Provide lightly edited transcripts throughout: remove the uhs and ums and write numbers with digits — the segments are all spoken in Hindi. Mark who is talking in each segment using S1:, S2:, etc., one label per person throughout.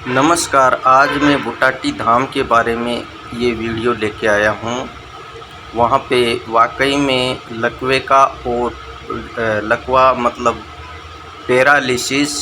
S1: नमस्कार। आज मैं बुटाटी धाम के बारे में ये वीडियो लेके आया हूँ। वहाँ पे वाकई में लकवे का और लकवा मतलब पैरालिसिस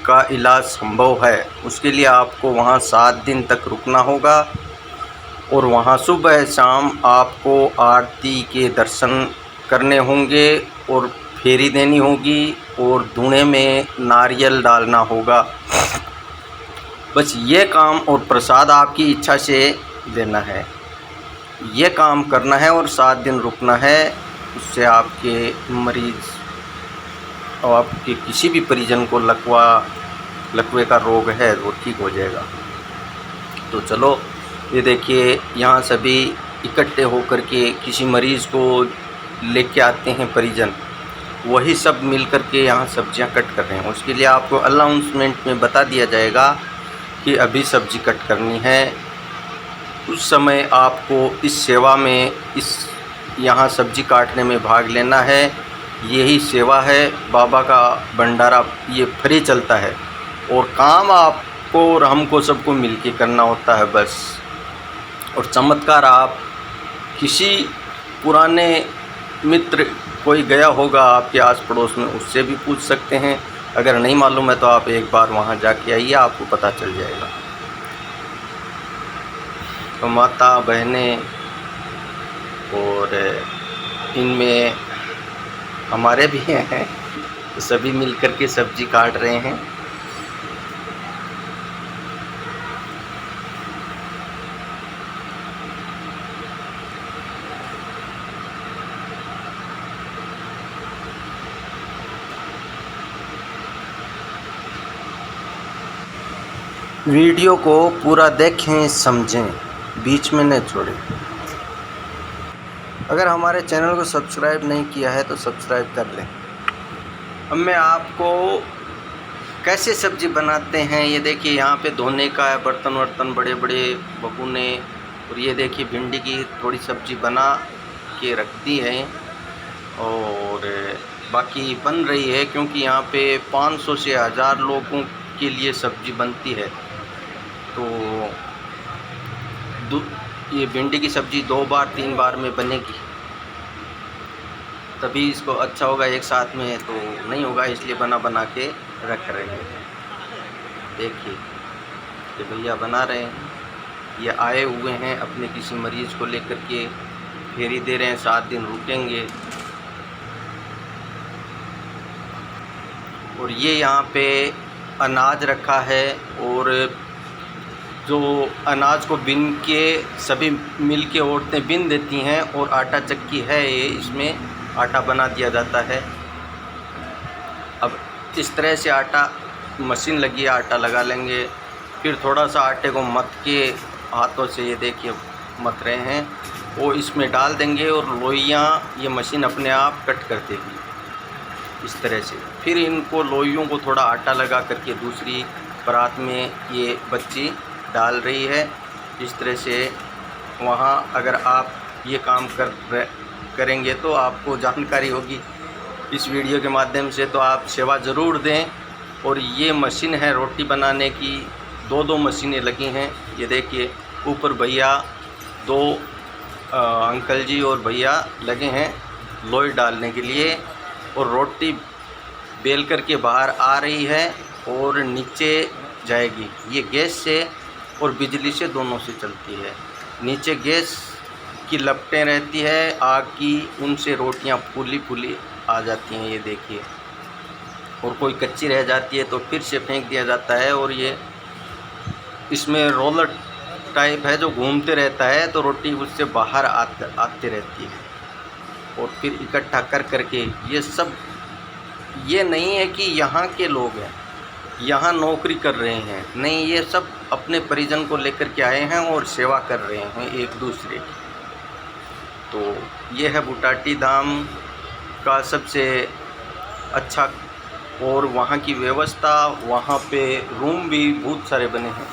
S1: का इलाज संभव है। उसके लिए आपको वहाँ 7 दिन तक रुकना होगा और वहाँ सुबह शाम आपको आरती के दर्शन करने होंगे और फेरी देनी होगी और धुएं में नारियल डालना होगा। बस ये काम और प्रसाद आपकी इच्छा से देना है, ये काम करना है और 7 दिन रुकना है। उससे आपके मरीज़ और आपके किसी भी परिजन को लकवे का रोग है वो ठीक हो जाएगा। तो चलो ये देखिए, यहाँ सभी इकट्ठे होकर के किसी मरीज़ को लेके आते हैं परिजन, वही सब मिल कर के यहाँ सब्जियाँ कट कर रहे हैं। उसके लिए आपको अनाउंसमेंट में बता दिया जाएगा कि अभी सब्ज़ी कट करनी है। उस समय आपको इस सेवा में यहाँ सब्ज़ी काटने में भाग लेना है। यही सेवा है, बाबा का भंडारा ये फ्री चलता है और काम आपको और हमको सबको मिलके करना होता है बस। और चमत्कार आप किसी पुराने मित्र कोई गया होगा आपके आस पड़ोस में, उससे भी पूछ सकते हैं। अगर नहीं मालूम है तो आप एक बार वहाँ जाके आइए, आपको पता चल जाएगा। तो माता बहनें और इनमें हमारे भी हैं, तो सभी मिल कर के सब्जी काट रहे हैं। वीडियो को पूरा देखें, समझें, बीच में न छोड़ें। अगर हमारे चैनल को सब्सक्राइब नहीं किया है तो सब्सक्राइब कर लें। अब मैं आपको कैसे सब्ज़ी बनाते हैं ये देखिए। यहाँ पे धोने का है, बर्तन बड़े बड़े भगोने। और ये देखिए भिंडी की थोड़ी सब्ज़ी बना के रख दी है और बाकी बन रही है, क्योंकि यहाँ पे 500 से 1000 लोगों के लिए सब्ज़ी बनती है। तो ये भिंडी की सब्ज़ी 2 बार 3 बार में बनेगी, तभी इसको अच्छा होगा। एक साथ में तो नहीं होगा, इसलिए बना के रख रहे हैं। देखिए ये भैया बना रहे हैं, ये आए हुए हैं अपने किसी मरीज़ को लेकर के, फेरी दे रहे हैं, 7 दिन रुकेंगे। और ये यहाँ पे अनाज रखा है और जो अनाज को बिन के सभी मिल के औरतें बिन देती हैं और आटा चक्की है ये, इसमें आटा बना दिया जाता है। अब इस तरह से आटा मशीन लगी है, आटा लगा लेंगे, फिर थोड़ा सा आटे को मथ के हाथों से, ये देखिए मथ रहे हैं, वो इसमें डाल देंगे और लोइयाँ ये मशीन अपने आप कट कर देगी इस तरह से। फिर इनको लोइयों को थोड़ा आटा लगा करके दूसरी परात में ये बच्ची डाल रही है। इस तरह से वहाँ अगर आप ये काम करेंगे तो आपको जानकारी होगी इस वीडियो के माध्यम से, तो आप सेवा ज़रूर दें। और ये मशीन है रोटी बनाने की, 2 मशीनें लगी हैं। ये देखिए ऊपर भैया 2 अंकल जी और भैया लगे हैं लोई डालने के लिए, और रोटी बेल कर के बाहर आ रही है और नीचे जाएगी। ये गैस से और बिजली से दोनों से चलती है। नीचे गैस की लपटें रहती है आग की, उनसे रोटियां फूली फूली आ जाती हैं, ये देखिए। और कोई कच्ची रह जाती है तो फिर से फेंक दिया जाता है। और ये इसमें रोलर टाइप है जो घूमते रहता है, तो रोटी उससे बाहर आती रहती है। और फिर इकट्ठा करके ये सब, ये नहीं है कि यहाँ के लोग हैं, यहाँ नौकरी कर रहे हैं, नहीं, ये सब अपने परिजन को लेकर के आए हैं और सेवा कर रहे हैं एक दूसरे की। तो ये है बुटाटी धाम का सबसे अच्छा। और वहाँ की व्यवस्था, वहाँ पे रूम भी बहुत सारे बने हैं,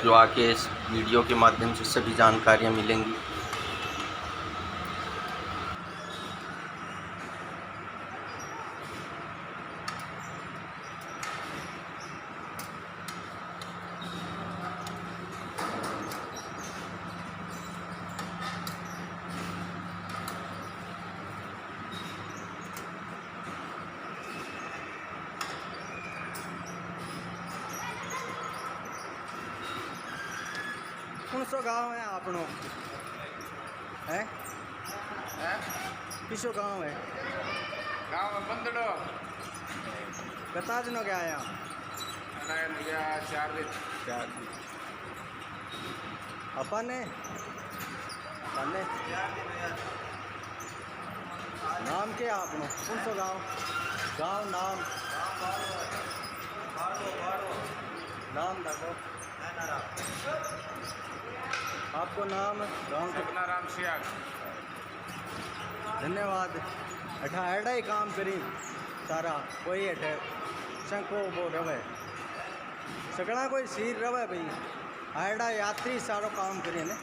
S1: जो आके इस वीडियो के माध्यम से सभी जानकारियाँ मिलेंगी। कौन सो गाँव है आपनो है? किसो गाँव है?
S2: गाँव बंदड़ो
S1: बता दिनों क्या आया?
S2: 4 दिन।
S1: अपन ने नाम क्या आपनो? कौन सो गाँव नाम देखो आपको नाम गाँव के
S2: सपना राम सियाग।
S1: धन्यवाद। अठा एडा ही काम करी सारा कोई अठे शंको वो रवे सकड़ा कोई सीर रवे भाई एडा यात्री सारो काम करे ने।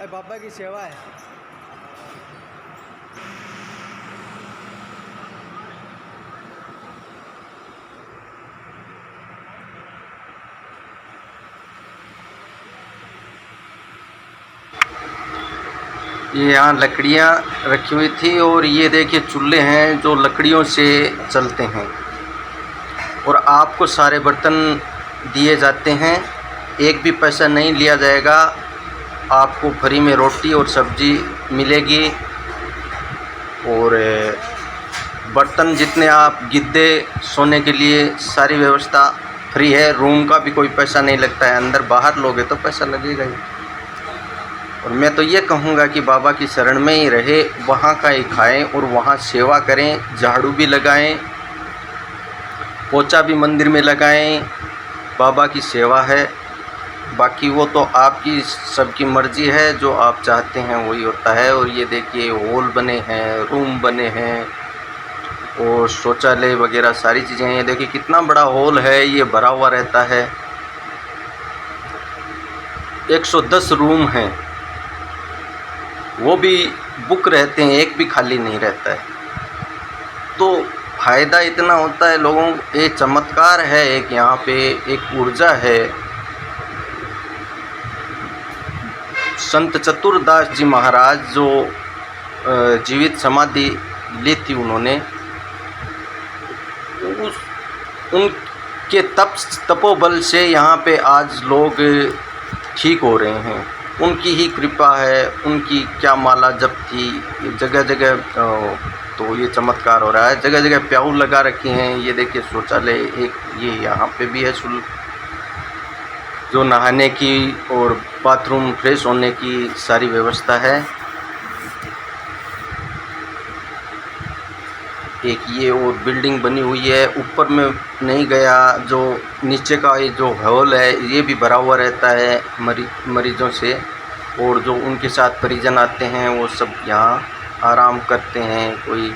S1: बाबा की सेवा है। ये यहाँ लकड़ियाँ रखी हुई थी और ये देखिए चूल्हे हैं जो लकड़ियों से चलते हैं और आपको सारे बर्तन दिए जाते हैं, एक भी पैसा नहीं लिया जाएगा। आपको फ्री में रोटी और सब्जी मिलेगी और बर्तन जितने आप गिद्दे सोने के लिए सारी व्यवस्था फ्री है। रूम का भी कोई पैसा नहीं लगता है, अंदर बाहर लोगे तो पैसा लगेगा ही। और मैं तो ये कहूँगा कि बाबा की शरण में ही रहे, वहाँ का ही खाएं और वहाँ सेवा करें, झाड़ू भी लगाएं, पोछा भी मंदिर में लगाएं। बाबा की सेवा है, बाकी वो तो आपकी सबकी मर्जी है, जो आप चाहते हैं वही होता है। और ये देखिए हॉल बने हैं, रूम बने हैं और शौचालय वगैरह सारी चीज़ें हैं। देखिए कितना बड़ा हॉल है, ये भरा हुआ रहता है। 110 रूम हैं, वो भी बुक रहते हैं, एक भी खाली नहीं रहता है। तो फ़ायदा इतना होता है लोगों को, एक चमत्कार है, एक यहाँ पे एक ऊर्जा है। संत चतुरदास जी महाराज जो जीवित समाधि ली थी उन्होंने, उनके तपोबल से यहाँ पे आज लोग ठीक हो रहे हैं। उनकी ही कृपा है, उनकी क्या माला जप थी। जगह जगह तो ये चमत्कार हो रहा है, जगह जगह प्याऊ लगा रखे हैं। ये देखिए शौचालय एक ये यहाँ पे भी है, जो नहाने की और बाथरूम फ्रेश होने की सारी व्यवस्था है। एक ये और बिल्डिंग बनी हुई है, ऊपर में नहीं गया। जो नीचे का ये जो हॉल है ये भी भरा हुआ रहता है मरीजों से, और जो उनके साथ परिजन आते हैं वो सब यहाँ आराम करते हैं। कोई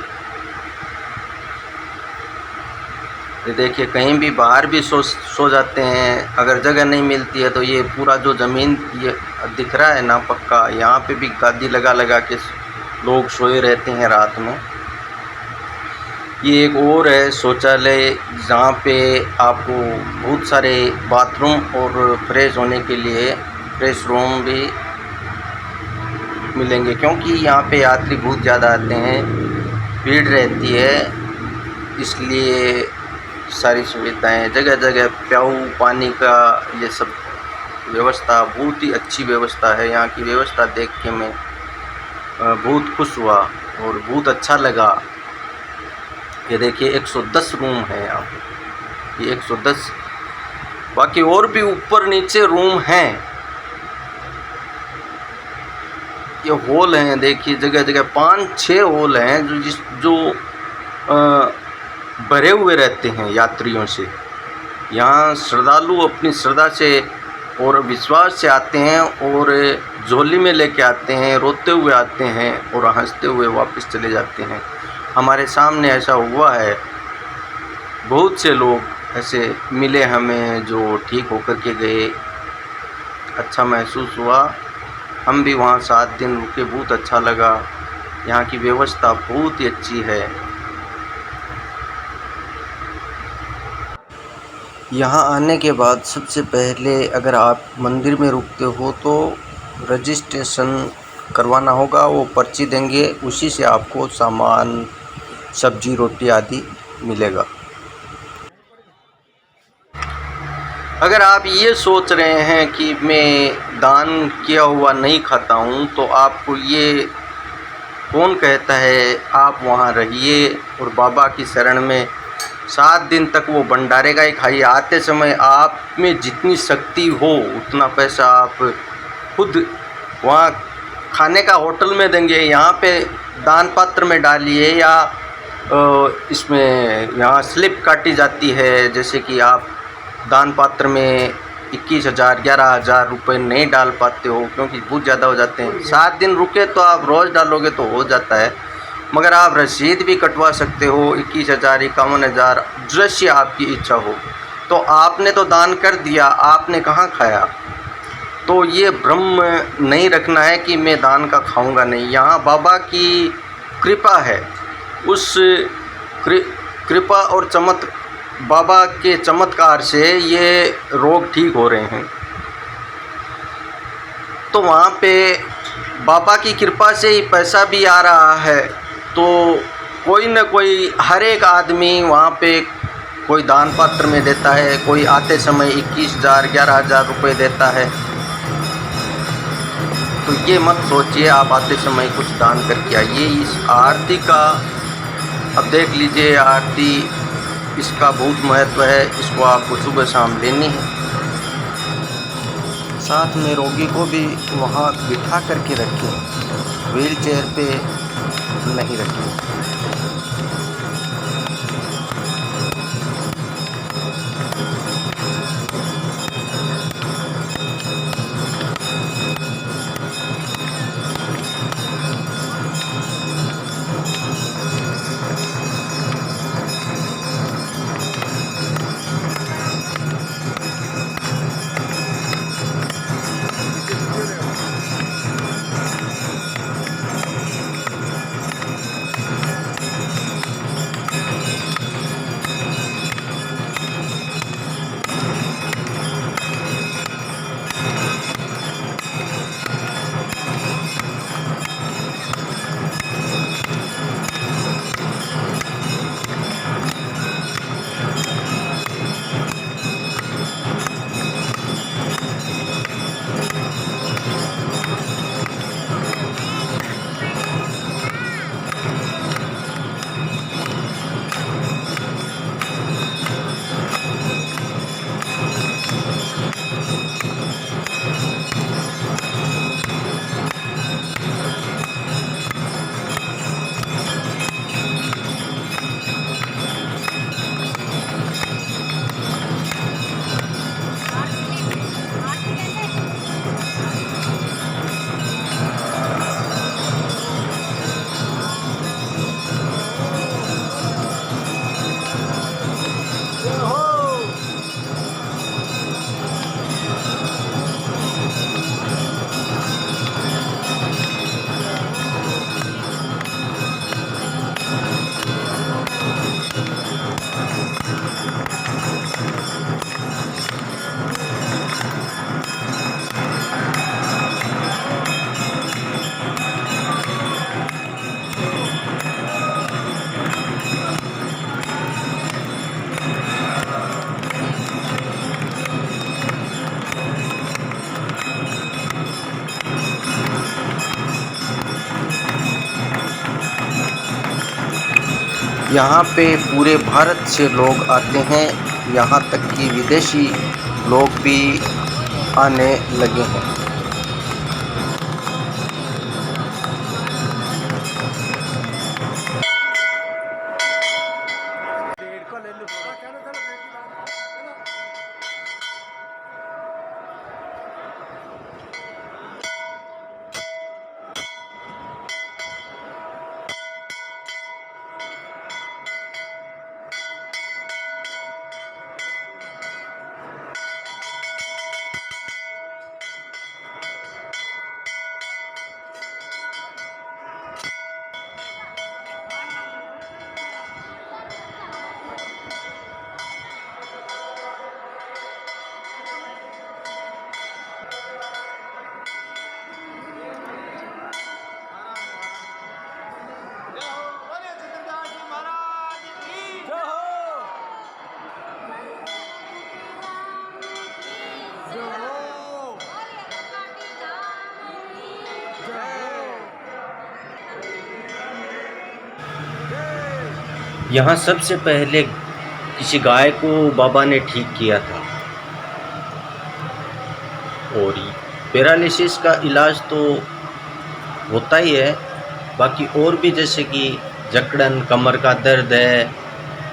S1: ये देखिए कहीं भी बाहर भी सो जाते हैं। अगर जगह नहीं मिलती है तो ये पूरा जो ज़मीन ये दिख रहा है ना पक्का, यहाँ पे भी गादी लगा के लोग सोए रहते हैं रात में। ये एक और है शौचालय, जहाँ पे आपको बहुत सारे बाथरूम और फ्रेश होने के लिए फ्रेश रूम भी मिलेंगे, क्योंकि यहाँ पे यात्री बहुत ज़्यादा आते हैं, भीड़ रहती है, इसलिए सारी सुविधाएं जगह जगह प्याऊ पानी का ये सब व्यवस्था बहुत ही अच्छी व्यवस्था है। यहाँ की व्यवस्था देख के मैं बहुत खुश हुआ और बहुत अच्छा लगा। ये देखिए 110 रूम है यहाँ पे, ये 110, बाकी और भी ऊपर नीचे रूम हैं। ये हॉल हैं, देखिए जगह जगह 5-6 हॉल हैं जो भरे हुए रहते हैं यात्रियों से। यहाँ श्रद्धालु अपनी श्रद्धा से और विश्वास से आते हैं और झोली में लेके आते हैं, रोते हुए आते हैं और हंसते हुए वापस चले जाते हैं। हमारे सामने ऐसा हुआ है, बहुत से लोग ऐसे मिले हमें जो ठीक होकर के गए, अच्छा महसूस हुआ। हम भी वहाँ 7 दिन रुके, बहुत अच्छा लगा। यहाँ की व्यवस्था बहुत ही अच्छी है। यहाँ आने के बाद सबसे पहले अगर आप मंदिर में रुकते हो तो रजिस्ट्रेशन करवाना होगा। वो पर्ची देंगे, उसी से आपको सामान सब्जी रोटी आदि मिलेगा। अगर आप ये सोच रहे हैं कि मैं दान किया हुआ नहीं खाता हूँ, तो आपको ये कौन कहता है आप वहाँ रहिए और बाबा की शरण में 7 दिन तक वो भंडारे का ही खाइए। आते समय आप में जितनी शक्ति हो उतना पैसा आप खुद वहाँ खाने का होटल में देंगे, यहाँ पे दान पात्र में डालिए या इसमें यहाँ स्लिप काटी जाती है, जैसे कि आप दान पात्र में 21,000 11,000 रुपये नहीं डाल पाते हो क्योंकि बहुत ज़्यादा हो जाते हैं। 7 दिन रुके तो आप रोज़ डालोगे तो हो जाता है, मगर आप रसीद भी कटवा सकते हो 21,000 51,000 जैसी आपकी इच्छा हो। तो आपने तो दान कर दिया, आपने कहाँ खाया? तो ये भ्रम नहीं रखना है कि मैं दान का खाऊंगा नहीं। यहाँ बाबा की कृपा है, उस कृपा और बाबा के चमत्कार से ये रोग ठीक हो रहे हैं। तो वहाँ पे बाबा की कृपा से ही पैसा भी आ रहा है, तो कोई न कोई हर एक आदमी वहाँ पे कोई दान पात्र में देता है, कोई आते समय 21,000 11,000 रुपये देता है। तो ये मत सोचिए आप आते समय कुछ दान करके आइए। इस आरती का अब देख लीजिए, आरती इसका बहुत महत्व है, इसको आपको सुबह शाम लेनी है। साथ में रोगी को भी वहाँ बिठा करके रखें, व्हील चेयर पे नहीं रखें। यहाँ पे पूरे भारत से लोग आते हैं, यहाँ तक कि विदेशी लोग भी आने लगे हैं। यहाँ सबसे पहले किसी गाय को बाबा ने ठीक किया था। और पैरालिसिस का इलाज तो होता ही है, बाकी और भी जैसे कि जकड़न, कमर का दर्द है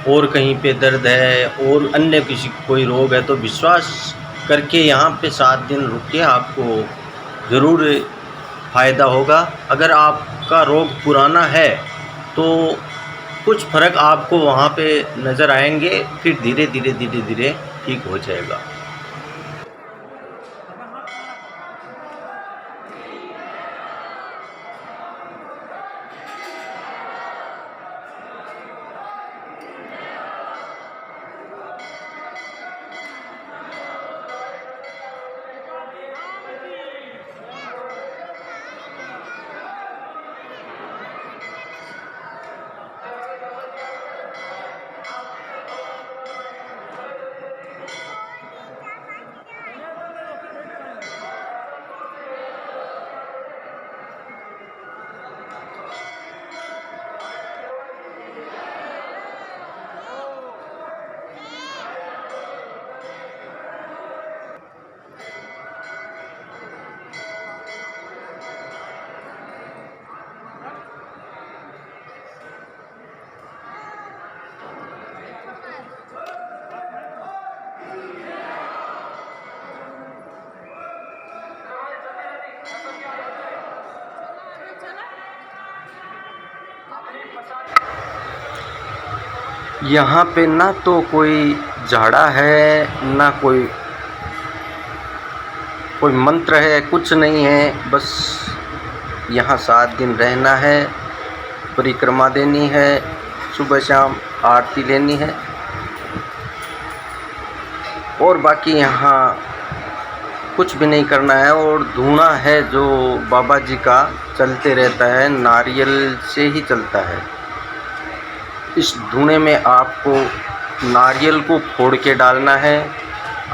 S1: और कहीं पे दर्द है और अन्य किसी कोई रोग है तो विश्वास करके यहाँ पे 7 दिन रुक के आपको ज़रूर फ़ायदा होगा। अगर आपका रोग पुराना है तो कुछ फ़र्क आपको वहाँ पे नज़र आएंगे, फिर धीरे धीरे ठीक हो जाएगा। यहाँ पे ना तो कोई झाड़ा है ना कोई मंत्र है, कुछ नहीं है। बस यहाँ 7 दिन रहना है, परिक्रमा देनी है, सुबह शाम आरती लेनी है और बाकी यहाँ कुछ भी नहीं करना है। और धूना है जो बाबा जी का चलते रहता है, नारियल से ही चलता है। इस धूने में आपको नारियल को फोड़ के डालना है।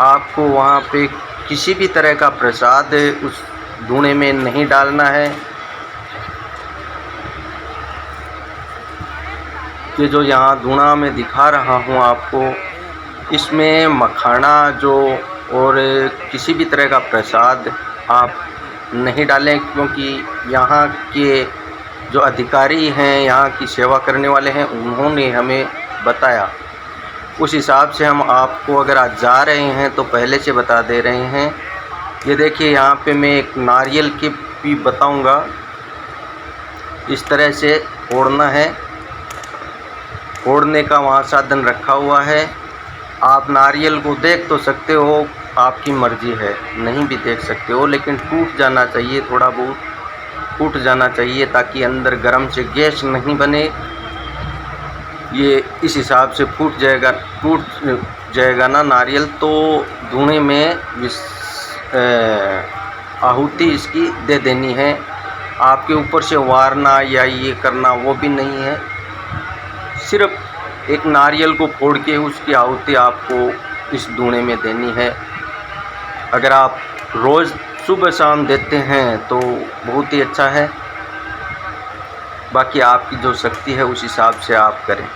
S1: आपको वहाँ पे किसी भी तरह का प्रसाद उस धूने में नहीं डालना है। ये जो यहाँ धूना में दिखा रहा हूँ आपको, इसमें मखाना जो और किसी भी तरह का प्रसाद आप नहीं डालें, क्योंकि यहाँ के जो अधिकारी हैं, यहाँ की सेवा करने वाले हैं, उन्होंने हमें बताया। उस हिसाब से हम आपको अगर आज जा रहे हैं तो पहले से बता दे रहे हैं। ये देखिए यहाँ पे मैं एक नारियल की भी बताऊंगा, इस तरह से फोड़ना है। फोड़ने का वहाँ साधन रखा हुआ है। आप नारियल को देख तो सकते हो, आपकी मर्ज़ी है, नहीं भी देख सकते हो, लेकिन टूट जाना चाहिए, थोड़ा बहुत टूट जाना चाहिए ताकि अंदर गर्म से गैस नहीं बने। ये इस हिसाब से टूट जाएगा ना नारियल, तो धुएं में आहुति इसकी दे देनी है। आपके ऊपर से वारना या ये करना वो भी नहीं है, सिर्फ एक नारियल को फोड़ के उसकी आहुति आपको इस धुएं में देनी है। अगर आप रोज़ सुबह शाम देते हैं तो बहुत ही अच्छा है। बाकी आपकी जो शक्ति है उस हिसाब से आप करें।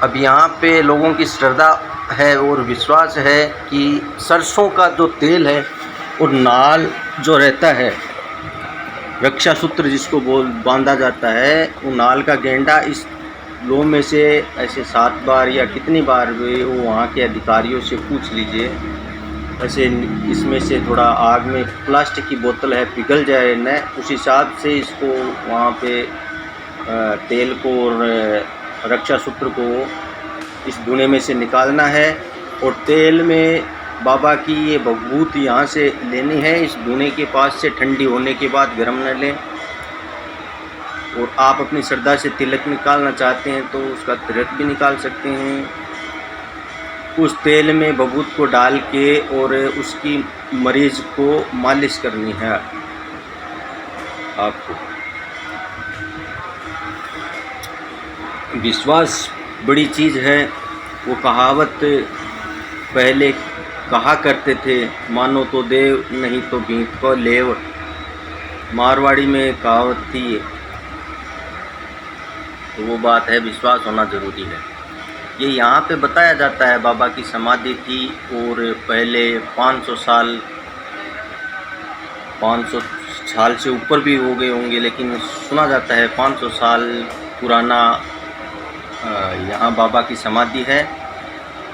S1: अब यहाँ पे लोगों की श्रद्धा है और विश्वास है कि सरसों का जो तेल है और नाल जो रहता है, रक्षा सूत्र जिसको बांधा जाता है, वो नाल का गेंडा इस लो में से ऐसे 7 बार या कितनी बार भी वो वहाँ के अधिकारियों से पूछ लीजिए। ऐसे इसमें से थोड़ा आग में प्लास्टिक की बोतल है, पिघल जाए न, उस हिसाब से इसको वहाँ पे तेल को और रक्षा सूत्र को इस धुएं में से निकालना है। और तेल में बाबा की ये भभूत यहाँ से लेनी है, इस धुएं के पास से ठंडी होने के बाद गर्म न लें। और आप अपनी श्रद्धा से तिलक निकालना चाहते हैं तो उसका तिलक भी निकाल सकते हैं। उस तेल में भभूत को डाल के और उसकी मरीज को मालिश करनी है आपको। विश्वास बड़ी चीज़ है। वो कहावत पहले कहा करते थे, मानो तो देव नहीं तो भीख को लेव। मारवाड़ी में कहावत थी। तो वो बात है, विश्वास होना ज़रूरी है। ये यहाँ पे बताया जाता है बाबा की समाधि थी और पहले 500 साल से ऊपर भी हो गए होंगे, लेकिन सुना जाता है 500 साल पुराना यहाँ बाबा की समाधि है।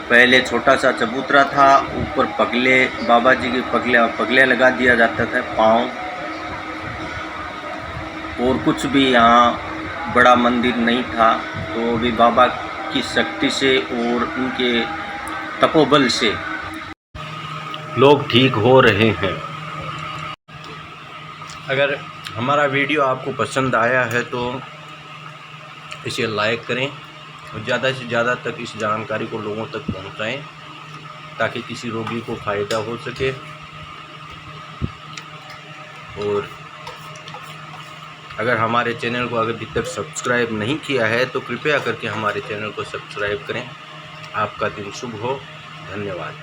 S1: पहले छोटा सा चबूतरा था, ऊपर पगले, बाबा जी के पगले लगा दिया जाता था पाँव, और कुछ भी यहाँ बड़ा मंदिर नहीं था। तो अभी बाबा की शक्ति से और उनके तपोबल से लोग ठीक हो रहे हैं। अगर हमारा वीडियो आपको पसंद आया है तो इसे लाइक करें और ज़्यादा से ज़्यादा तक इस जानकारी को लोगों तक पहुंचाएं, ताकि किसी रोगी को फ़ायदा हो सके। और अगर हमारे चैनल को अभी तक सब्सक्राइब नहीं किया है तो कृपया करके हमारे चैनल को सब्सक्राइब करें। आपका दिन शुभ हो। धन्यवाद।